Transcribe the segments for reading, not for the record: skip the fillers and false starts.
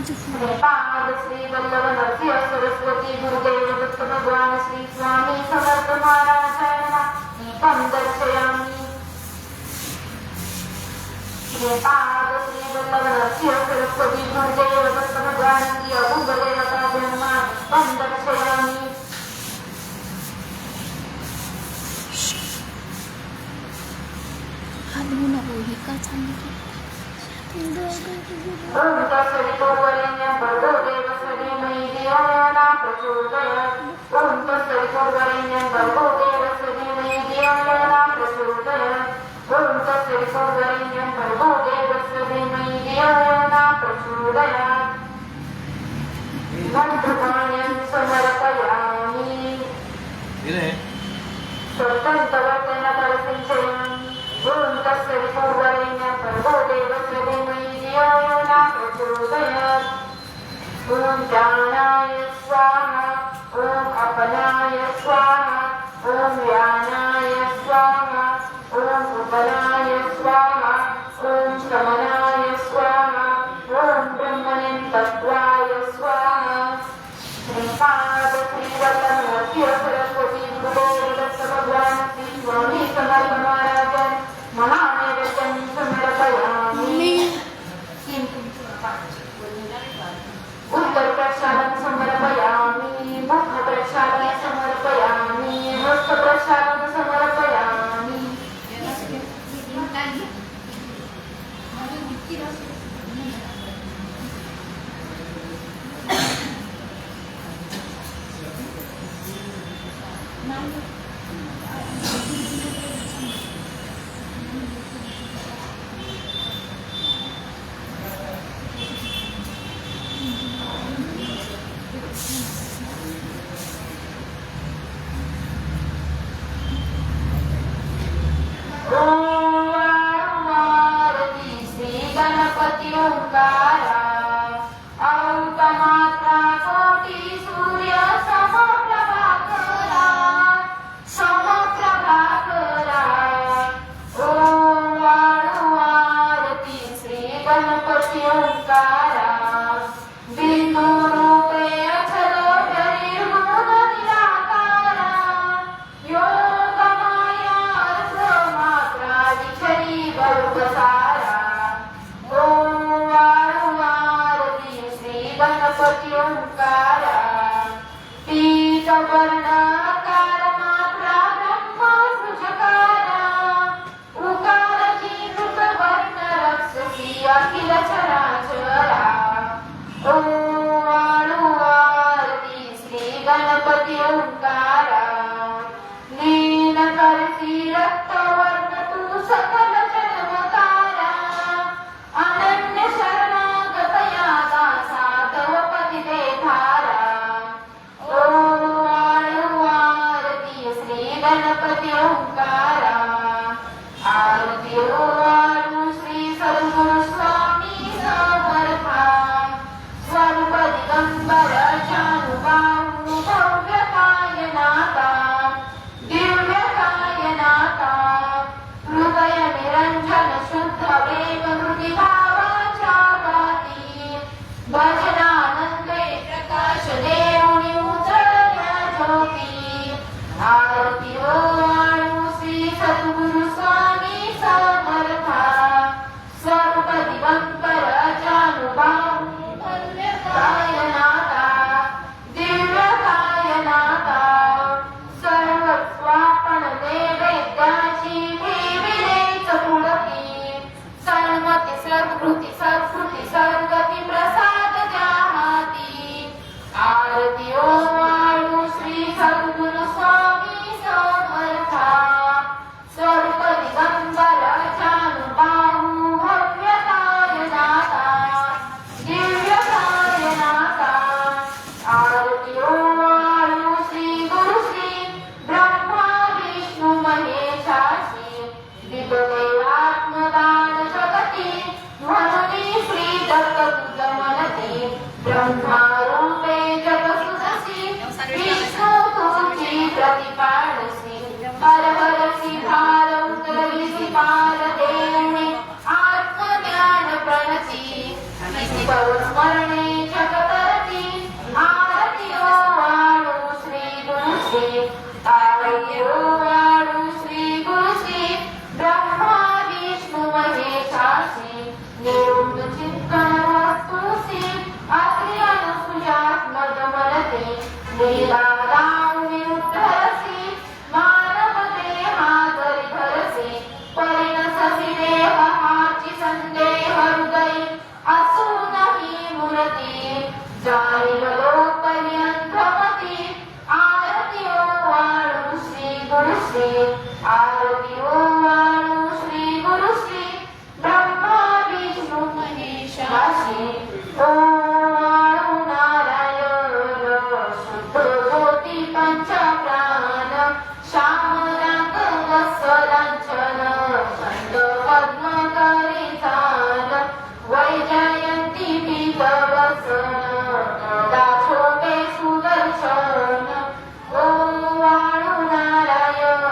श्रीपाद श्री वल्लभ नरसिंह सरस्वती गुरुदेव दत्त भगवान श्री स्वामी समर्थ महाराजांना दीपं दर्शयामि। श्रीपाद श्री वल्लभ नरसिंह सरस्वती गुरुदेव दत्त भगवान श्री अभुदेवतांना दीपं दर्शयामि। ओम तत्सवितुर्वरेण्यं भर्गो देवस्य धीमहि धियो यो न प्रचोदयात्। ओम तत्सवितुर्वरेण्यं भर्गो देवस्य धीमहि धियो यो न प्रचोदयात्। ओम तत्सवितुर्वरेण्यं भर्गो देवस्य धीमहि धियो यो न प्रचोदयात्। मन्त्रपाण्यं समर्पयामि। स्वतन्त्रवर्तेन परसिञ्चयामि। ओम तत्सवितुर्वरेण्यं भर्गो देवस्य धीमहि धियो यो न प्रचोदयात्। ओम प्राणाय स्वाहा। ओम अपनाय स्वाहा। ओम व्यानाय स्वाहा। ओम उपनाय स्वाहा। ओम शमनाय स्वाहा। ओम ब्रह्मनिर्तत्वाय स्वाहा। श्रीपाद श्री वल्लभ नरसिंह सरस्वती गुरुदेव दत्त भगवान श्री स्वामी समर्थ महाराजन महानैवेद्यं समर्पयामि। उत्तर प्रसादं समर्पयामि। मुख प्रसादं समर्पयामि। हस्त प्रसादं समर्पयामि। परस्मरणे जगतरती आरती वाळू श्री गुरु श्री आरती वाळू श्री गुरु श्री ब्रह्मा विष्णू महेशासी निरुंद चित्तन वस्तुसी अत्रि अनुसुजात्मदमरते लीलादां विरुद्धरसि मानव देहाधरि धरसि परिणससि देहाची संदेह हृदयी असूनहि मूर्ती जाणीव लोकपर्यंतमती आरती वाळू श्री गुरु श्री आरती वाळू श्री गुरु श्री ब्रह्मा विष्णू महेशासी वाळू नारायण शुद्ध ज्योती पंचप्राण श्याम रंग वत्सलांचन छंद पद्म करितान वैजयंती पीतवसन दाशोभे सुदर्शन वाळू नारायण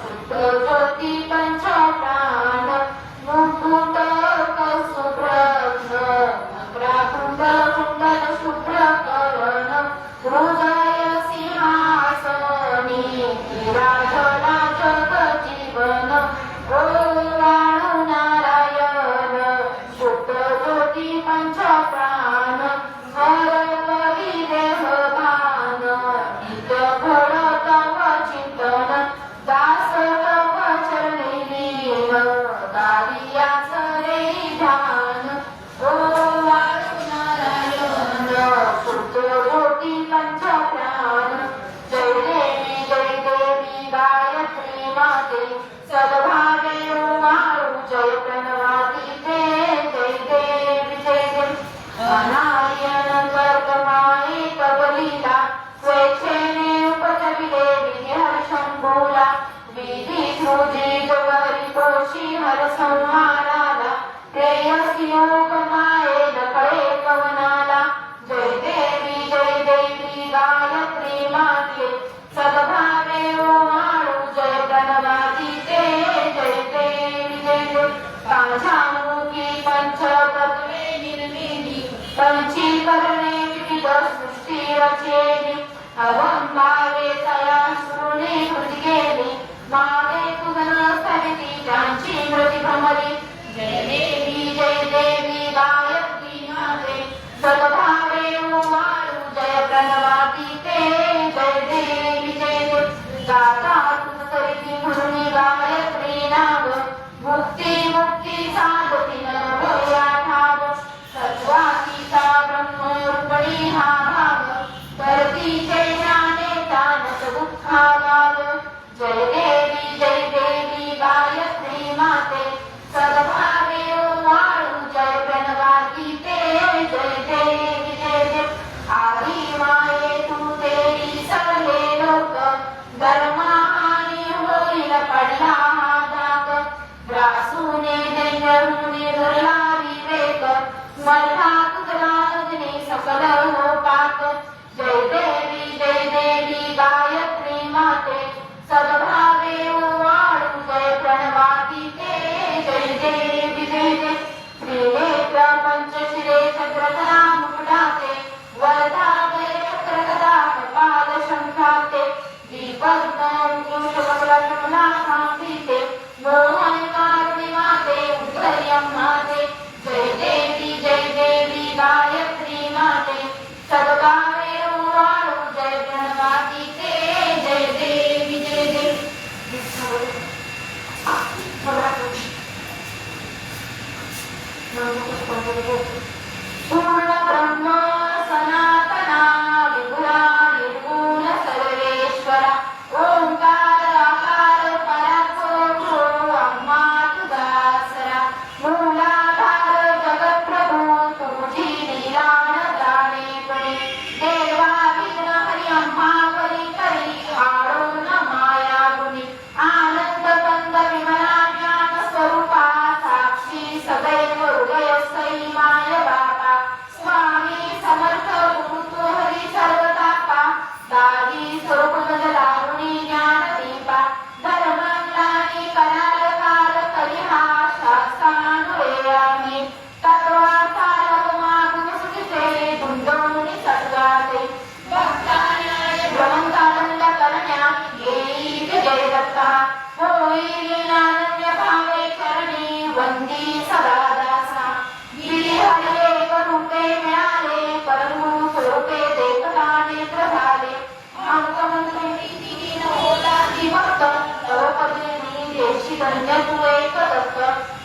शुद्ध ज्योती पंचप्राण मुकुट कौसुभ्रघ्न कुंडल शुभ्रकर्ण हृदय सिंहासनी विराजला जगजीवन वाळू नारायण शुद्ध ज्योती पंचप्राण हरवरी देहभान नित्य घडत चिंतन दास तव चरणी लीन दारियाच रे ध्यान वाळू नारायण शुद्ध ज्योती पंचप्राण जय देवी गायत्री माते सद्भावे वाळू जय प्रणवाती ते जय देवी अनायन कर्गमाये कबलीला स्वेच्छेने उपजविले विधिहर शंभूला विधी सृजी जगरी दोषी हर संहाराला प्रेयसी योग माये नकळे कवनाला जय देवी गायत्री माते सद्भावे वाळू जय प्रणवाती ते जय देवी कांझामुखी पंचतत्वे निर्मिनी पंचीकरणे विविध सृष्टी रचेनी अवंभावे तया शृणे हृदयेनी मागे तुझन स्थविती ज्यांची मृती भ्रमरी जय देवी गायत्री माते सद्भावे वाळू जय प्रणवाती ते जय देवी गाथा तुझी म्हणून गायत्री नाव मुक्ती साधती नभया ठाव सत्वातीचा ब्रह्मरूपणी हा भाग करतीचे ज्ञाने तानस दुःखागाग जय देवी गायत्री माते सद्भावे वाळू जय प्रणवाती ते जय देवी आधी माये तू तेरी सर्वे लोक धर्माहानी होईल पडला हा दाग ग्रासूने दैन्यहुने धरला विवेक मल्हा तुझला अग्नी सकल हो पाक जय देवी गायत्री माते सद्भावे वाळू जय प्रणवाती ते जय देवी त्रिनेत्र पंचशिरे चक्रधरा मुकुटाते वर्धा गय चक्रगदा कपाल शंखाते दीपकला कांतीते मोहन कारुणी माते उद्धर्यं माते जय देवी गायत्री माते सद्भावे वाळू जय प्रणवाती ते जय देवी पूर्ण ब्रह्म सनातना विभुरा निर्गुण सर्वेश्वरा ओंकार आकार परात्परो अम्मा तुदासरा मूलाधार जगत्प्रभू तुझी लीलान जाणेपणे देवा विघ्न हरि अम्मा परी करी आळो न माया गुणी आनंद कंद विमला ज्ञान स्वरूपा साक्षी सदैव हृदय सई माय बापा धन्य तू एक दत्त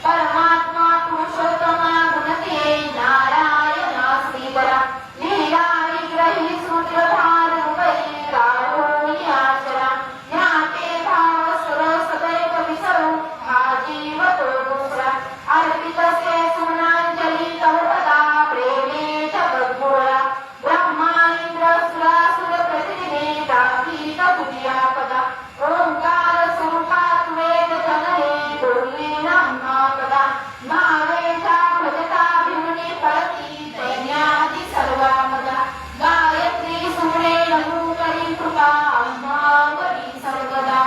परमात्मा पुरुषोत्तमा गुणते नारायण श्रीधरा लीला विग्रही सूत्रधार रूपई राहोनी आचरा ज्ञाते भाव सुर सदैव विसरू हा जीव तो दुसरा अर्पितसे सुमनांजली तव पदा प्रेमे जगद्गुरा ब्रह्मा इंद्र सुरासुर प्रतिनिधी प्रार्थीत तुझ्या पदा ओंकार स्वरूपात वेद जनने बोलली ब्रह्मा पदा नावेच्या भजता भिवनी पळती दैन्यादी सर्वा मदा गायत्री सुमणे नमो करी कृपा अम्मावरी सर्वदा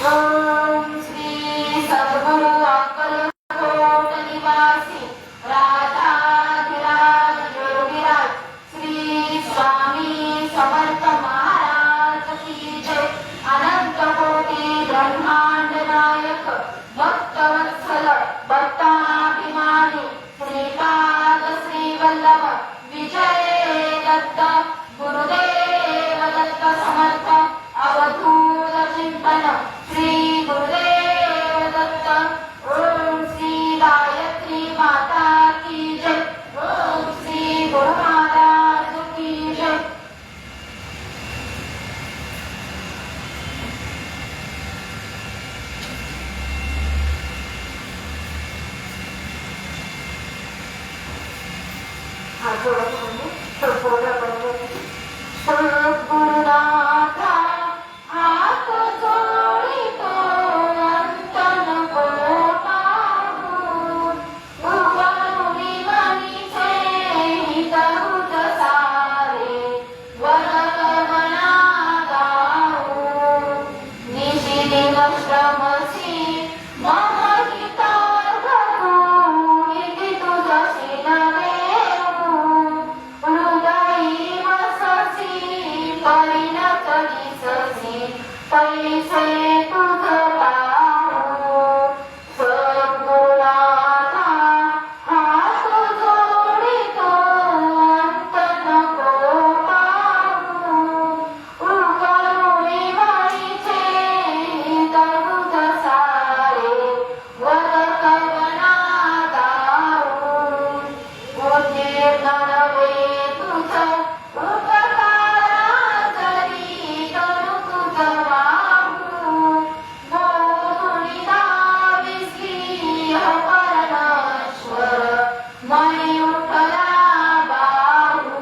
ओम श्री सद्गुरु अक्कलकोट निवासी राजाधिराज योगीराज श्री स्वामी समर्थ महाराज की जय अनंत कोटी ब्रह्मांड नायक भक्तवत्सल भक्ताभिमानी श्रीपाद श्रीवल्लभ विजय दत्त गुरुदेव दत्त समर्थ अवधूत चिंतन श्री गुरुदेव दत्त ओम श्री गायत्री माता की जय ओम श्री गुरु महाराज की जय सद्गुरुनाथा हात जोडितो अंत नको पाहू उभारुनी मनीचे हित हुत सारे वरकवना गाऊ निशिदिन श्रमसी मम हितार्थू इति तुझसी नवे हृदयी वससी परिणत दिससी पैसे तुझ पाहू सद्गुरुनाथा हात जोडितो अंत नको पाहू उकळूनी मनीचे हित हुत सारे वरकवना गाऊ उद्दीर्ण नवे तुझ उपकाराचरी करू तुझ वाहू बोधुनी दाविसी परमेश्वर मणी उठला बाहू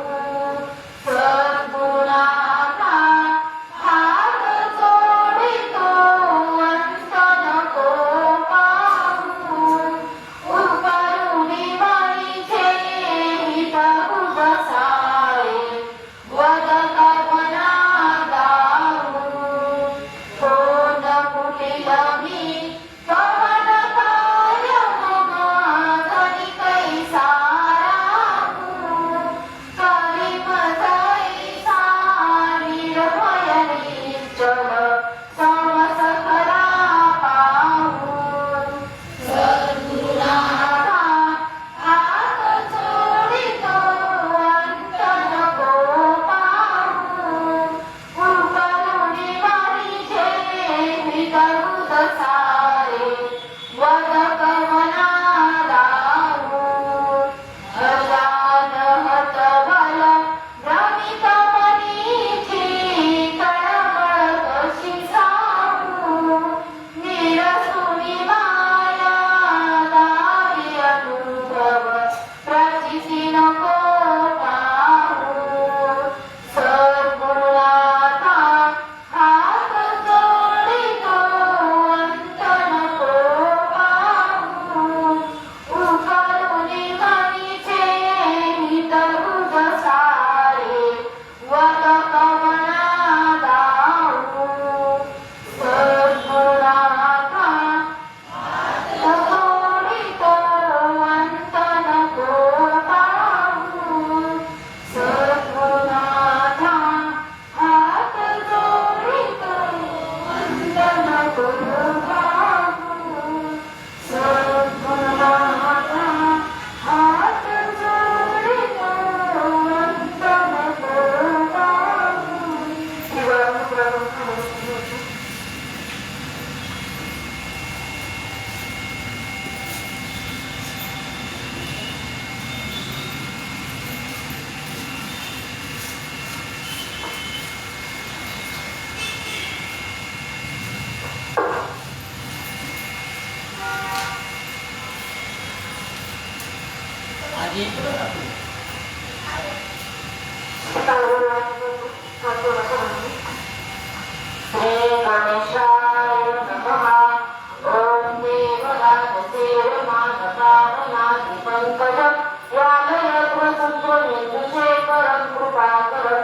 सद्गुरुनाथा हात जोडितो अंत नको पाहू उपरुनी मनीचे हित हुत सारे वदकवना गाऊ कोण कुटिल मी पवन कार्य मम धनी कैसा राहू करी मजैसा निर्भय निश्चल समसखरा पाहू सद्गुरुनाथा हात जोडितो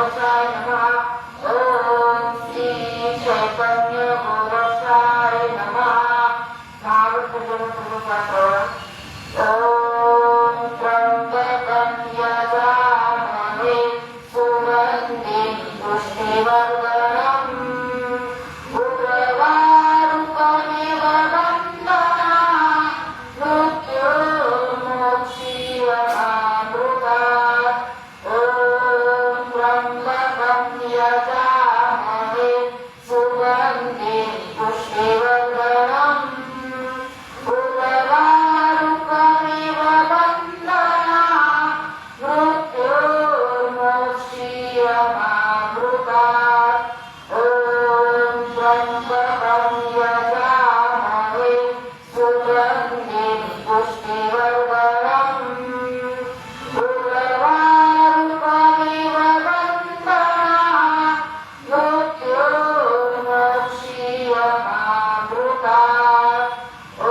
गोरक्षाय नमः ओम श्री चैतन्य गोरक्षाय नमः महावृत्तजन पुरुषात्र ओम त्र्यंबकं यजामहे सुगन्धिं पुष्टिवर्धनम् उग्रवारुकमिव बन्धनात् मृत्युर्मोक्षीयमामृतात् ॐ त्र्यम्बकं यजामहे सुगन्धिं पुष्टिवर्धनम् उग्रवारुकमिव बन्धनात् मृत्युर्मोक्षीयमामृतात् ॐ त्र्यम्बकं यजामहे सुगन्धिं पुष्टिवर्धनम् उग्रवारुकमिव बन्धनात् मृत्युर्मोक्षीयमामृतात् ॐ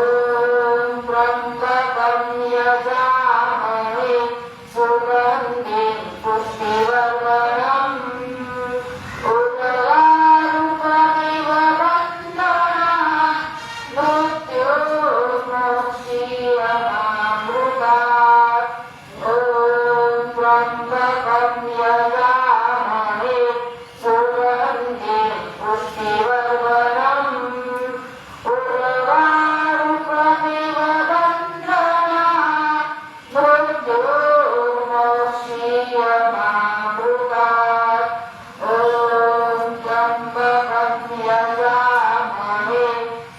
त्र्यम्बकं यजामहे सुगन्धिं पुष्टिवर्धनम् उग्रवारुकमिव बन्धनात् मृत्युर्मोक्षीयमामृतात् ॐ त्र्यम्बकं यजामहे सुगन्धिं पुष्टिवर्धनम् उग्रवारुकमिव बन्धनात् मृत्युर्मोक्षीयमामृतात् ॐ त्र्यम्बकं यजामहे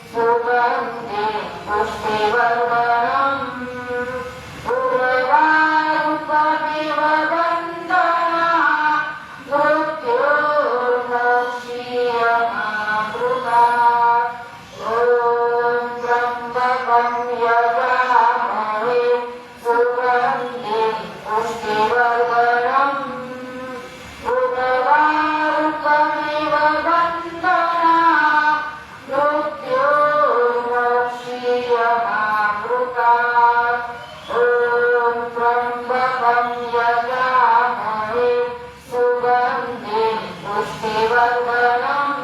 सुगन्धिं पुष्टिवर्धनम् उग्रवारुकमिव बन्धनात् मृत्युर्मोक्षीयमामृतात् ॐ त्र्यम्बकं यजामहे सुगन्धिं पुष्टिवर्धनम् उग्रवारुकमिव बन्धनात् मृत्युर्मोक्षीयमामृतात् ॐ त्र्यम्बकं यजामहे सुगन्धिं पुष्टिवर्धनम्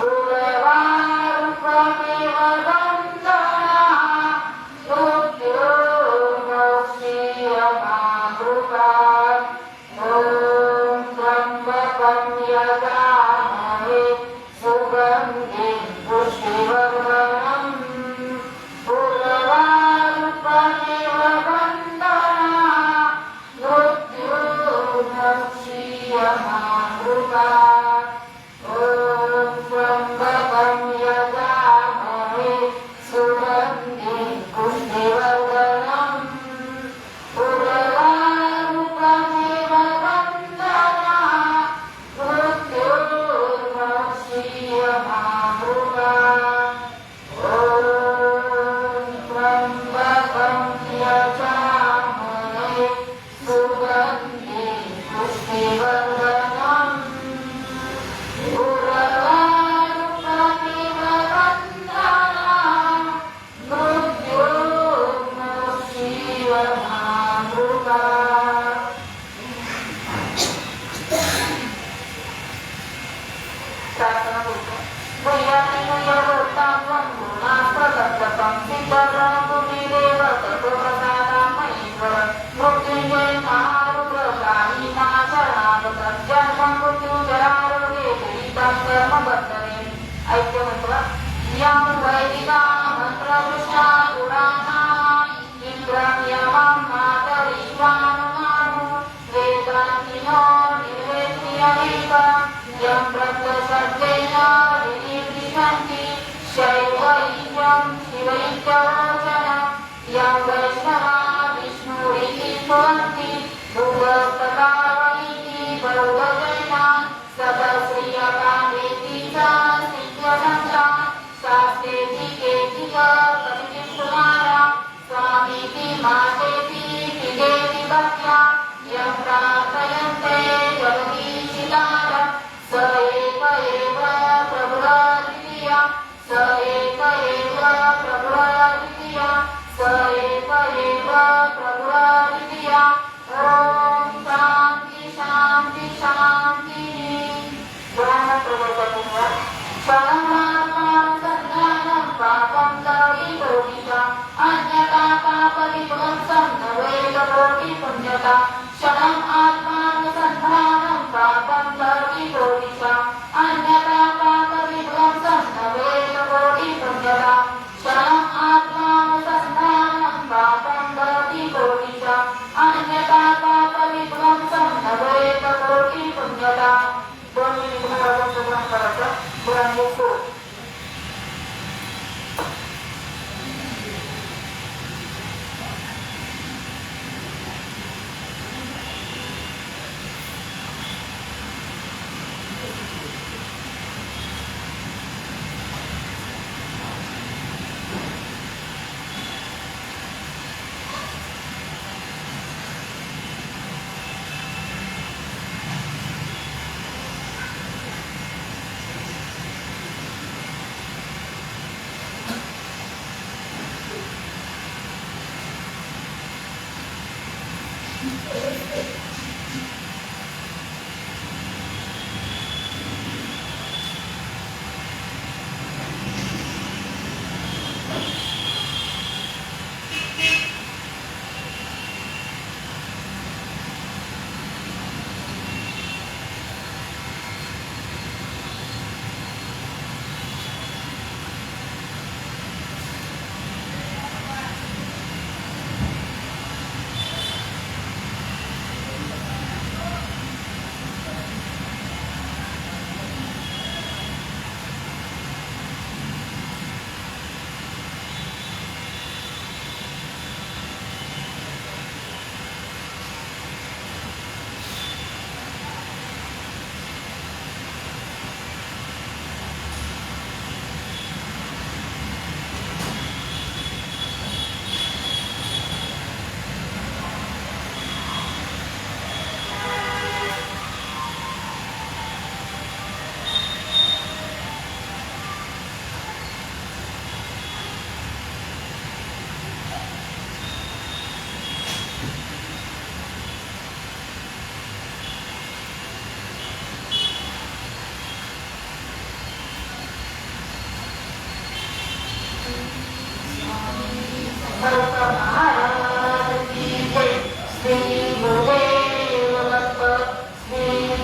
उग्रवारुकमिव बन्धनात् मृत्युर्मोक्षीयमामृतात् ॐ त्र्यम्बकं यजामहे सुगन्धिं पुष्टिवर्धनम् उग्रवारुकमिव बन्धनात् मृत्युर्मोक्षीयमामृतात् ॐ त्र्यम्बकं यजामहे सुगन्धिं पुष्टिवर्धनम् उग्रवारुकमिव बन्धनात् मृत्युर्मोक्षीयमामृतात् ॐ त्र्यम्बकं यजामहे सुगन्धिं पुष्टिवर्धनम् उग्रवारुकमिव बन्धनात् मृत्युर्मोक्षीयमामृतात् प्रार्थना करतो वैयातिनयवोत्तापं गुणाप्रदत्तपं सिद्धरं भूमिदेव तत्त्वप्रसादामयीश्वर मृत्युञ्जय महारुद्रकालीनाशरणागतं जन्मं मृत्युजरारोगे दुरितं कर्मबन्धने ऐक्यमत्व यं वैदिका मन्त्रदृष्टा पुराणानाम् इन्द्रं यमं मातरिश्वानुमानु वेदान्तिनो निर्वेद्यमेकं यं प्रत्यसर्गेण विनिर्दिशन्ति शैवैक्यं शिवैक्यवचनं यं वैष्णवा विष्णुरिति स्तुवन्ति भूगस्तदावनीति बहुवचना सदश्रियकामेति च सिद्ध्यसन्ता शास्त्रेति केचिक कविकुमारा स्वामीति मातेति पितेति भक्त्या यं प्रार्थयन्ते जगदीशितार स एक एव प्रभुः द्वितीया स एक एव प्रभुः द्वितीया स एक एव प्रभुः द्वितीया ॐ शान्ति शान्ति शान्ति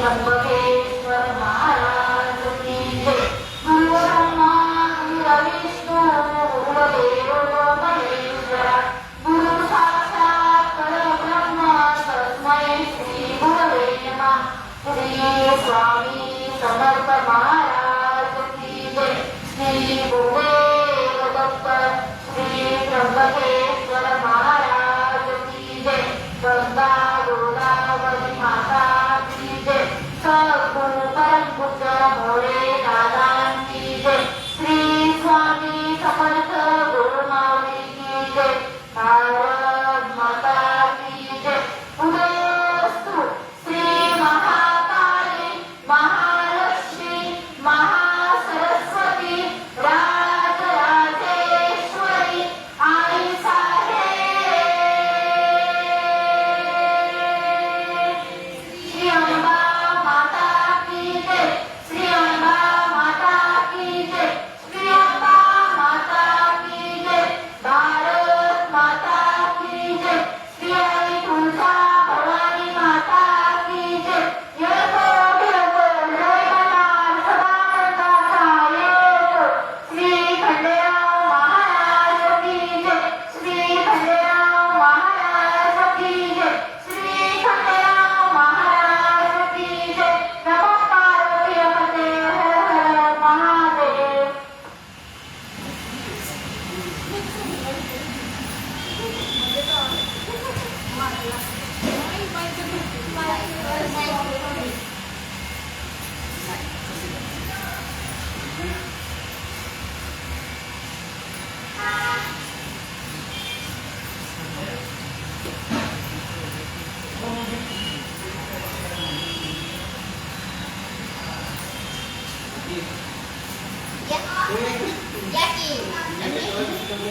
त्र्यंबकेश्वर महाराज की जय. गुरु ब्रह्मा गुरु विष्णू गुरुदेव महेश्वरा. गुरु साक्षात परब्रह्म तस्मै श्री गुरवे नमः. श्री स्वामी समर्थ महाराज की जय. श्री गुरुदेव दत्त श्री त्र्यंबकेश्वर महाराज की जय. गंगा गोदावरी माता की जय. सद्गुरु परम पूज्य मोरे दादा की जय. श्री स्वामी समर्थ गुरु माऊली की जय. भारत माता की जय. उदयस्तु श्री महाकाली महालक्ष्मी महासरस्वती राजराजेश्वरी आई साहेब. श्री अंबा माता की जय. श्री अंबा माता की जय. श्री अंबा माता की जय. भारत माता की जय. श्री आई तुळजा भवानी माता की जय. येतो ठेवतो जय मल्हार सदानंदाचा येतो. श्री खंडेराव महाराज की जय. श्री खंडेराव महाराज की जय. श्री खंडेराव महाराज की जय. नमो पार्वती पते हर हर महादेव. या की